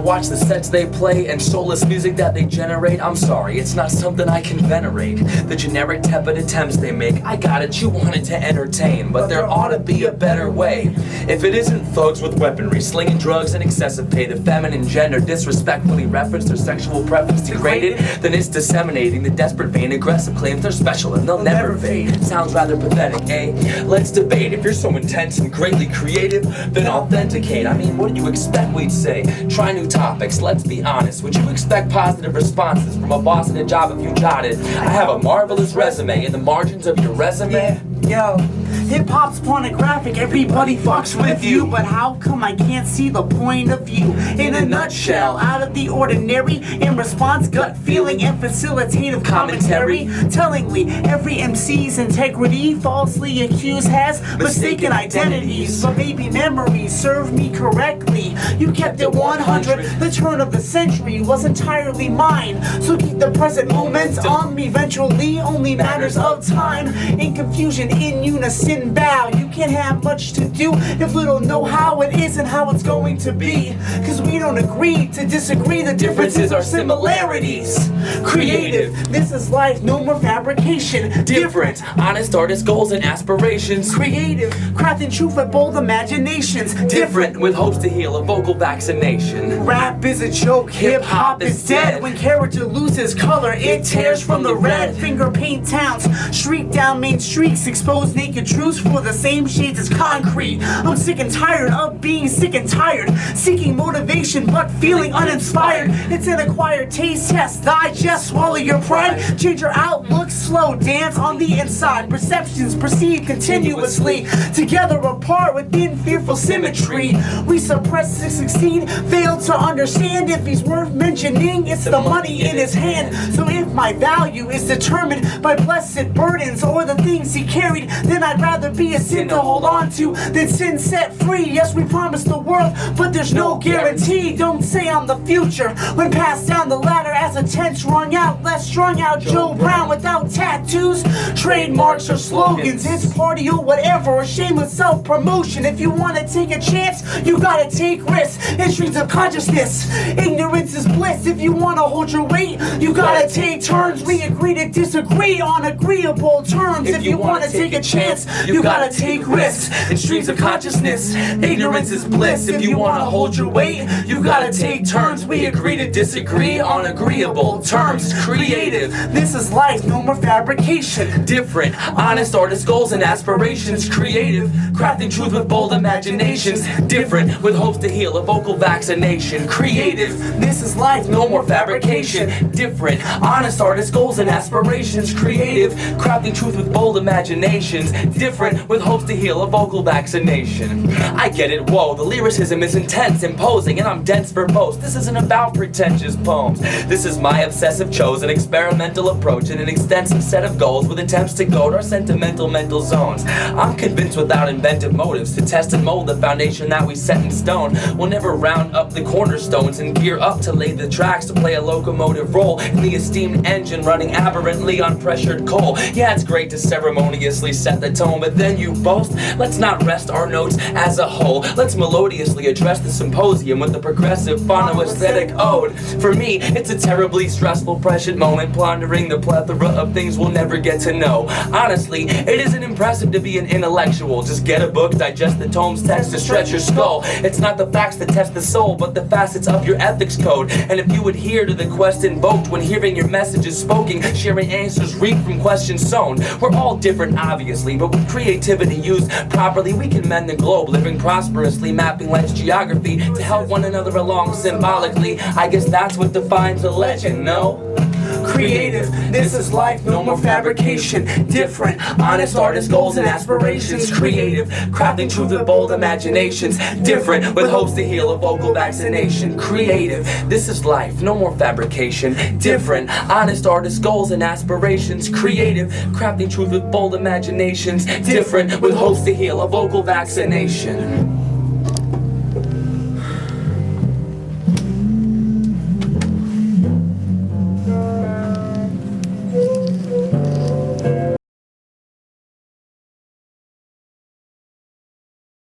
watch the sets they play and soulless music that they generate, I'm sorry, it's not something I can venerate. The generic tepid attempts they make, I got it, you wanted to entertain, but there ought to be a better way. If it isn't thugs with weaponry, slinging drugs and excessive pay, the feminine gender disrespectfully reference their sexual preference degraded, then it's disseminating the desperate vain aggressive claims they're special and they'll never fade. Sounds rather pathetic, eh? Let's debate. If you're so intense and greatly creative, then authenticate. I mean, what do you expect we'd say? Try new topics, let's be honest. Would you expect positive responses from a boss at a job if you jotted? I have a marvelous resume in the margins of your resume. Yo, hip-hop's pornographic, everybody fucks with you, but how come I can't see the point of view? In a nutshell, out of the ordinary, in response, gut feeling and facilitative commentary. Tellingly, every MC's integrity falsely accused has mistaken identities, but maybe memories serve me correctly. You kept it 100, the turn of the century was entirely mine, so keep the present moment on me eventually, only matters of time. In confusion, in unison, bow. You can't have much to do if we don't know how it is and how it's going to be, cause we don't agree to disagree. The differences are similarities. Creative, this is life, no more fabrication. Different, honest artist goals and aspirations. Creative, crafting truth with bold imaginations. Different, with hopes to heal a vocal vaccination. Rap is a joke, hip-hop is dead. When character loses color, it tears from the red. Finger paint towns, streak down main streets, expose naked truths for the same shades as concrete. I'm sick and tired of being sick and tired, seeking motivation but feeling uninspired. It's an acquired taste test, digest, swallow your pride, change your outlook, slow dance on the inside. Perceptions proceed continuously, together apart within fearful symmetry. We suppress to succeed, fail to understand. If he's worth mentioning, it's the money in his hand. So if my value is determined by blessed burdens or the things he carried, then I'd rather be a sin to hold on to than sin set free. Yes, we promise the world, but there's no guarantee. Don't say I'm the future when passed down the ladder as a tent strung out, less strung out Joe Brown without tattoos, trademarks or slogans. It's party or whatever, or shameless self-promotion. If you want to take a chance, you gotta take risks in streams of consciousness. Ignorance is bliss. If you want to hold your weight, you gotta take turns. We agree to disagree on agreeable terms. If you want to take a chance, you gotta take risks in streams of consciousness. Ignorance is bliss. If you want to hold your weight, you gotta take turns. We agree to disagree on agreeable terms. Creative, this is life, no more fabrication. Different, honest artist goals and aspirations. Creative, crafting truth with bold imaginations. Different, with hopes to heal a vocal vaccination. Creative, This is life, no more fabrication. Different, honest artist goals and aspirations. Creative, crafting truth with bold imaginations. Different, with hopes to heal a vocal vaccination. I get it, whoa, the lyricism is intense, imposing, and I'm dense verbose. This isn't about pretentious poems. This is my obsessive chosen experimental approach and an extensive set of goals with attempts to goad our sentimental mental zones. I'm convinced without inventive motives to test and mold the foundation that we set in stone. We'll never round up the cornerstones and gear up to lay the tracks to play a locomotive role in the esteemed engine running aberrantly on pressured coal. Yeah, it's great to ceremoniously set the tone, but then you boast. Let's not rest our notes as a whole. Let's melodiously address the symposium with the progressive phono-aesthetic ode. For me, it's a terribly stressful prescient moment, pondering the plethora of things we'll never get to know. Honestly, it isn't impressive to be an intellectual. Just get a book, digest the tome's text to stretch your skull. It's not the facts that test the soul, but the facets of your ethics code. And if you adhere to the quest invoked when hearing your messages spoken, sharing answers reaped from questions sown. We're all different, obviously, but with creativity used properly, we can mend the globe, living prosperously, mapping life's geography to help one another along symbolically. I guess that's what defines a legend, no? creative. This is life, no more fabrication. Different, honest artist goals and aspirations. Creative, crafting truth with bold imaginations. Different, with hopes to heal a vocal vaccination. Creative, this is life, no more fabrication. Different, honest artist goals and aspirations. Creative, crafting truth with bold imaginations. Different, with hopes to heal a vocal vaccination.